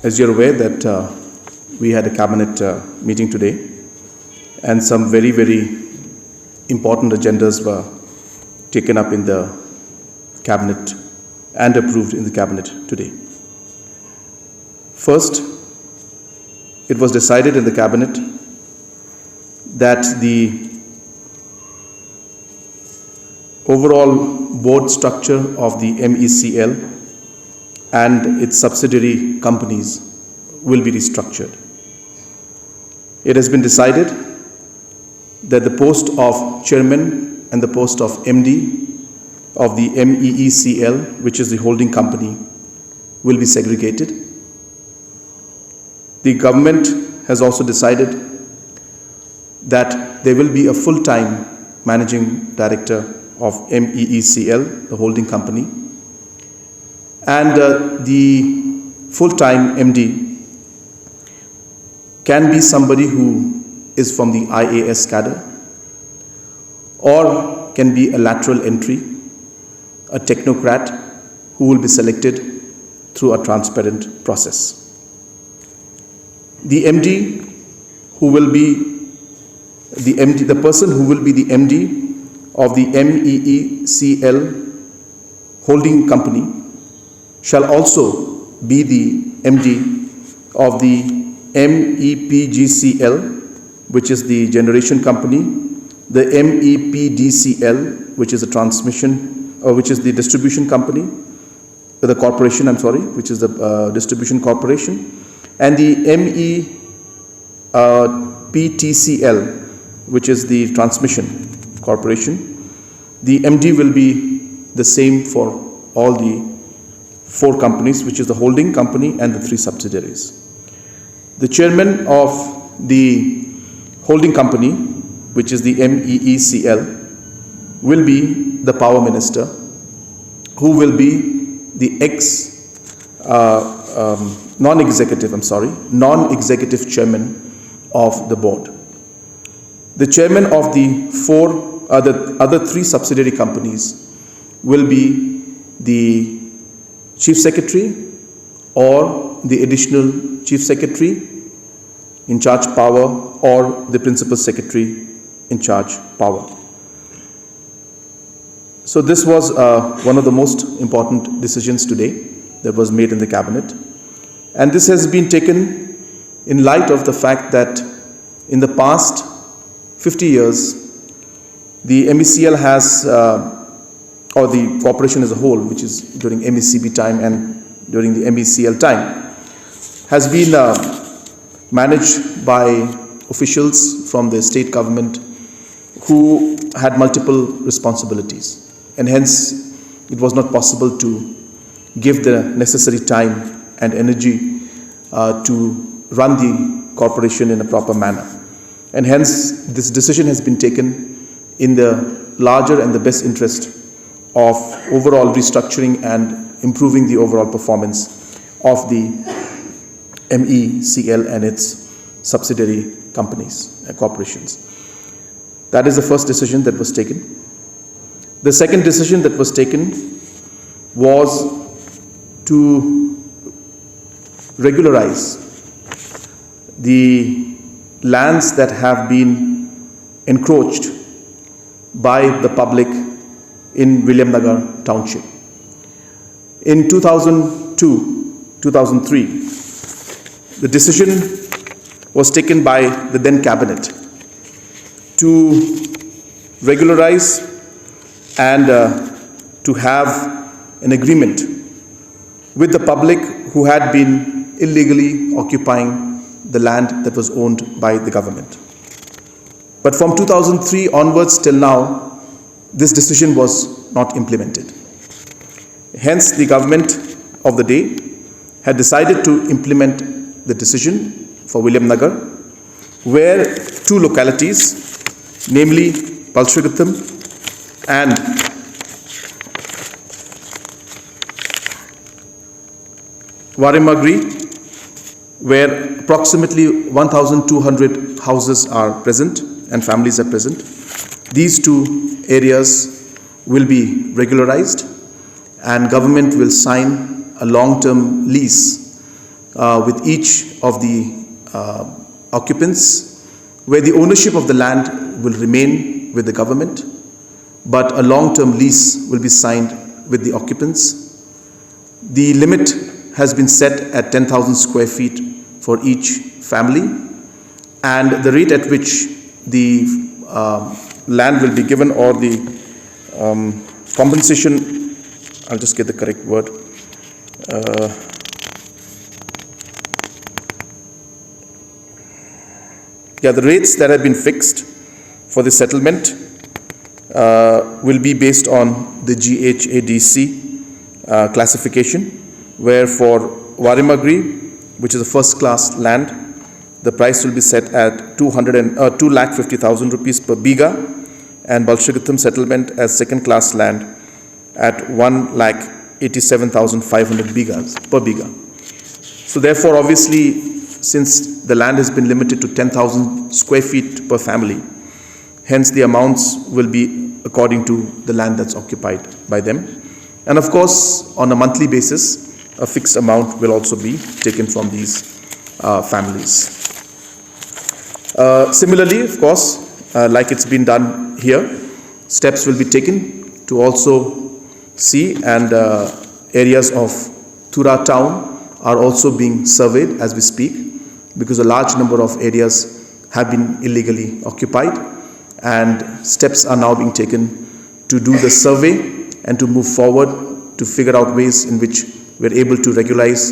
As you're aware that we had a cabinet meeting today, and some very, very important agendas were taken up in the cabinet and approved in the cabinet today. First, it was decided in the cabinet that the overall board structure of the MECL and its subsidiary companies will be restructured. It has been decided that the post of chairman and the post of MD of the MEECL, which is the holding company, will be segregated. The government has also decided that there will be a full-time managing director of MEECL, the holding company, and the full-time MD can be somebody who is from the IAS cadre, or can be a lateral entry, a technocrat who will be selected through a transparent process. The MD who will be the person who will be the MD of the MEECL holding company shall also be the MD of the MEPGCL, which is the generation company, the MEPDCL, which is a which is the distribution company, the corporation, which is the distribution corporation, and the MEPTCL, which is the transmission corporation. The MD will be the same for all the 4 companies, which is the holding company and the 3 subsidiaries. The chairman of the holding company, which is the MEECL, will be the power minister, who will be the non-executive chairman of the board. The chairman of the other 3 subsidiary companies will be the chief secretary or the additional chief secretary in charge power, or the principal secretary in charge power. So this was one of the most important decisions today that was made in the cabinet, and this has been taken in light of the fact that in the past 50 years the MECL has or the corporation as a whole, which is during MECB time and during the MECL time, has been managed by officials from the state government who had multiple responsibilities, and hence it was not possible to give the necessary time and energy to run the corporation in a proper manner. And hence this decision has been taken in the larger and the best interest of overall restructuring and improving the overall performance of the MECL and its subsidiary companies and corporations. That is the first decision that was taken. The second decision that was taken was to regularize the lands that have been encroached by the public in Williamnagar township. In 2002-2003, the decision was taken by the then cabinet to regularize and to have an agreement with the public who had been illegally occupying the land that was owned by the government. But from 2003 onwards till now, this decision was not implemented. Hence, the government of the day had decided to implement the decision for Williamnagar, where 2 localities, namely Palshragatham and Varimagri, where approximately 1,200 houses are present and families are present. These 2 areas will be regularized, and government will sign a long-term lease with each of the occupants, where the ownership of the land will remain with the government, but a long-term lease will be signed with the occupants. The limit has been set at 10,000 square feet for each family, and the rate at which the land will be given, or the compensation, I'll just get the correct word, the rates that have been fixed for the settlement will be based on the GHADC classification, where for Warimagri, which is a first class land, the price will be set at 2,50,000 rupees per biga, and Balshagatham settlement as second class land at 1,87,500 bigas per biga. So therefore, obviously, since the land has been limited to 10,000 square feet per family, hence the amounts will be according to the land that's occupied by them. And of course, on a monthly basis, a fixed amount will also be taken from these families. Similarly, of course, like it's been done here, steps will be taken to also see, and areas of Thura town are also being surveyed as we speak, because a large number of areas have been illegally occupied, and steps are now being taken to do the survey and to move forward to figure out ways in which we're able to regularize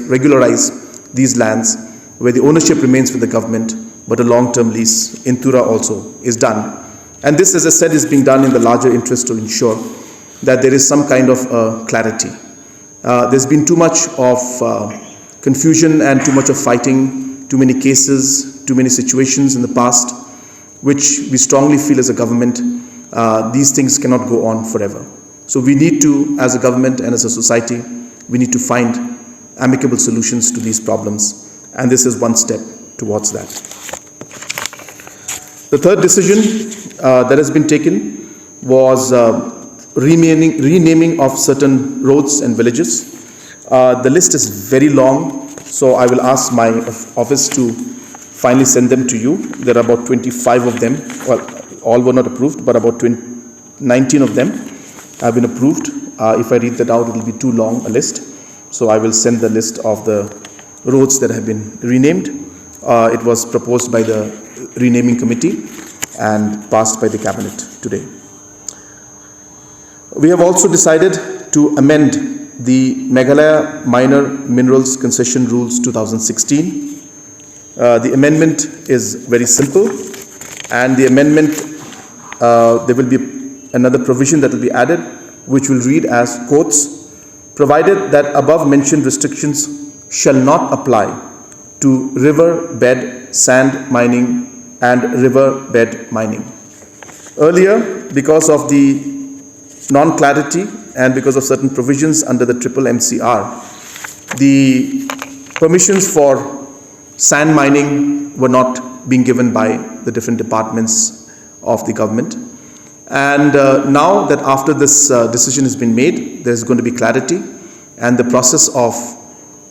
these lands, where the ownership remains with the government, but a long-term lease in Thura also is done. And this, as I said, is being done in the larger interest to ensure that there is some kind of clarity. There's been too much of confusion and too much of fighting, too many cases, too many situations in the past, which we strongly feel as a government, these things cannot go on forever. So we need to, as a government and as a society, we need to find amicable solutions to these problems, and this is one step towards that. The third decision that has been taken was renaming of certain roads and villages. The list is very long, so I will ask my office to finally send them to you. There are about 25 of them. Well, all were not approved, but about 19 of them have been approved. If I read that out, it will be too long a list. So I will send the list of the roads that have been renamed. It was proposed by the renaming committee and passed by the cabinet today. We have also decided to amend the Meghalaya Minor Minerals Concession Rules 2016. The amendment is very simple, and the amendment, there will be another provision that will be added, which will read as quotes, provided that above mentioned restrictions shall not apply to river bed sand mining and river bed mining. Earlier, because of the non-clarity and because of certain provisions under the triple MCR, the permissions for sand mining were not being given by the different departments of the government. And now that after this decision has been made, there's going to be clarity, and the process of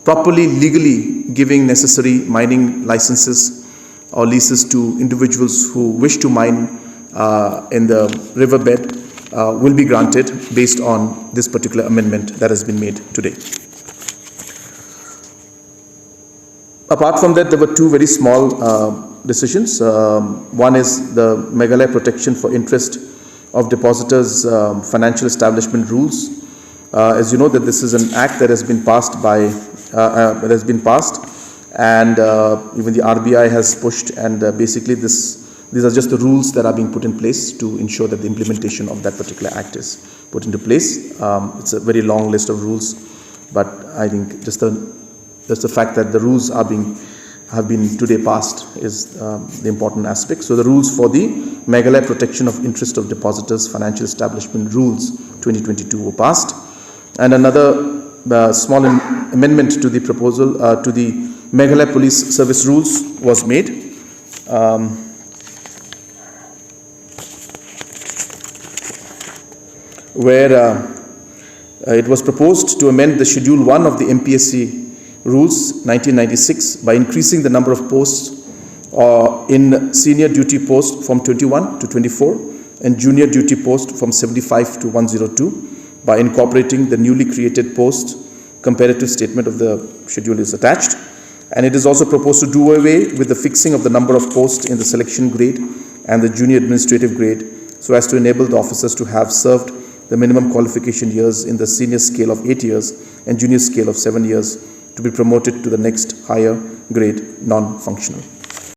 properly legally giving necessary mining licenses or leases to individuals who wish to mine in the riverbed will be granted based on this particular amendment that has been made today. Apart from that, there were two very small decisions. One is the Meghalaya Protection for Interest of Depositors Financial Establishment Rules. As you know, that this is an act that has been passed and even the RBI has pushed, and basically these are just the rules that are being put in place to ensure that the implementation of that particular act is put into place. It's a very long list of rules, but I think just the fact that the rules have been today passed is the important aspect. So the rules for the Meghalaya Protection of Interest of Depositors Financial Establishment Rules 2022 were passed, and another small amendment to the proposal to the Meghalaya Police Service Rules was made. Where it was proposed to amend the Schedule 1 of the MPSC Rules 1996 by increasing the number of posts in senior duty post from 21 to 24 and junior duty post from 75 to 102 by incorporating the newly created posts. Comparative statement of the schedule is attached, and it is also proposed to do away with the fixing of the number of posts in the selection grade and the junior administrative grade so as to enable the officers to have served the minimum qualification years in the senior scale of 8 years and junior scale of 7 years to be promoted to the next higher grade non-functional.